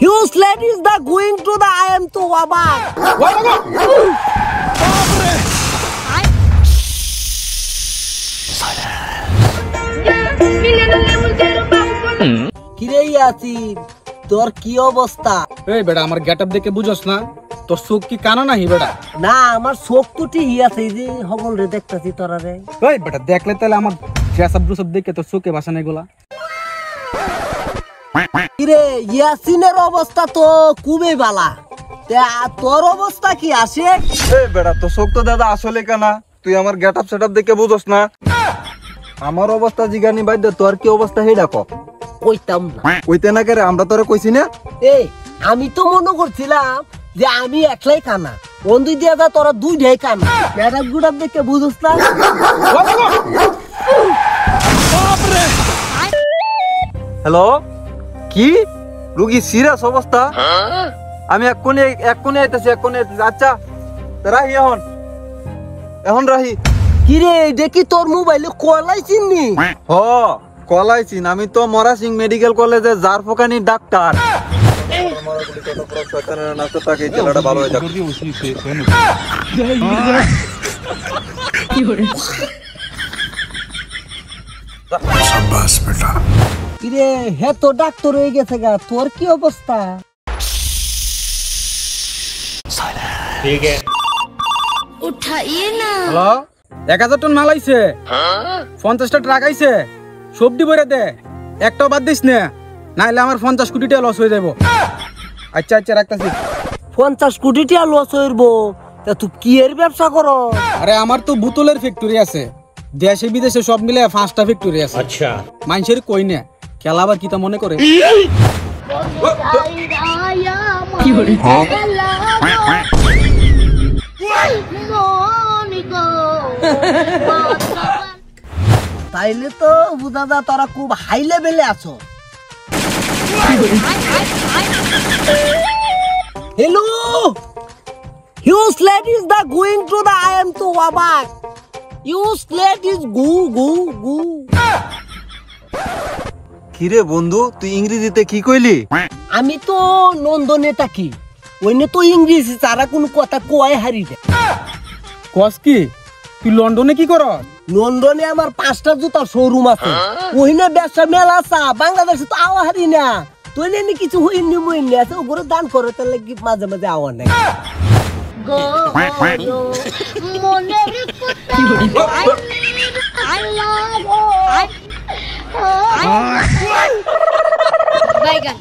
Huge ladies the going to the I am to Wabak. কিরে ইয়াসিন তোর কি অবস্থা? এই বেটা আমার গেটআপ দেখে বুঝছস না তোর চোখ কি কানা নাহি বেটা? না আমার চোখ তো ঠিকই আছে, এই যে হগল রে দেখতাছি তোরা রে। এই বেটা দেখলে তাহলে আমার ড্রেস আপ সব দেখে তোর চোখে ভাষা নাই গোলা। কিরে ইয়াসিনের অবস্থা তো খুবই বালা, তোর অবস্থা কি আসে? এই বেটা তোর চোখ তো দাদা আসলে কানা, তুই আমার গেটআপ সেটআপ দেখে বুঝছস না। আমার অবস্থা জিগানি বাইদ তোর কি অবস্থা হেডা ক কইতাম না। কইতে না করে আমরা তোরে কইছি না। এই আমি তো মনে করছিলাম যে আমি একলাই কানা, বন্ধু দিয়া যা তোরা দুইটাই কানা। গেটআপ গুডাপ দেখে বুঝছস না। হ্যালো, কি রুগী সিরিয়াস অবস্থা? আমি এক্ষুনি আইতেছি। আচ্ছা রাহি, এখন রাহি। কিরে দেখি তোর মোবাইলে কলাই চিননি? হ কলাইছি, আমি তো মরা সিং মেডিকেল কলেজে জার ফোকানি ডাক্তার। কিরে হে তো ডাক্তার হয়ে গেছে গা, তোর কি অবস্থা? उठाइए ना। হ্যালো, 1000 টন মাল আইছে, 50টা ট্রাক আইছে, সবজি ভরে দে, একটাও বাদ দিস না, নাইলে আমার 50 কোটি টাকা লস হয়ে যাবো। আচ্ছা আচ্ছা রাখতাছি। 50 কোটি টাকা লস হইব? তা তুই কি এর ব্যবসা করো? আরে আমার তো বোতলের ফ্যাক্টরি আছে, দেশে বিদেশে সব মিলে 5টা ফ্যাক্টরি আছে। আচ্ছা মানুষের কই না খেলা আবার কিতা মনে করে। তাইলে তো বুঝা যা তোরা খুব হাই লেভেলে আছো। Hello, huge ladies the going to the I am to Wabak. Huge ladies go. কিরে বন্ধু তুই ইংরেজিতে কি কইলি? আমি তো নন্দনে থাকি, ওইনে তো ইংরেজি ছাড়া কোনো কথা কয় হারি দে। কস কি তুই লন্ডনে কি কর? লন্ডনে আমার 5টা জুতার শোরুম আছে, ওইনে ব্যবসা মেলা আছে। বাংলাদেশে তো আওয়া হারি না, তুই নে কিছু হইনি মইনি আছে, ওগুলো দান করে তাহলে কি মাঝে মাঝে আওয়া নাই। बैगन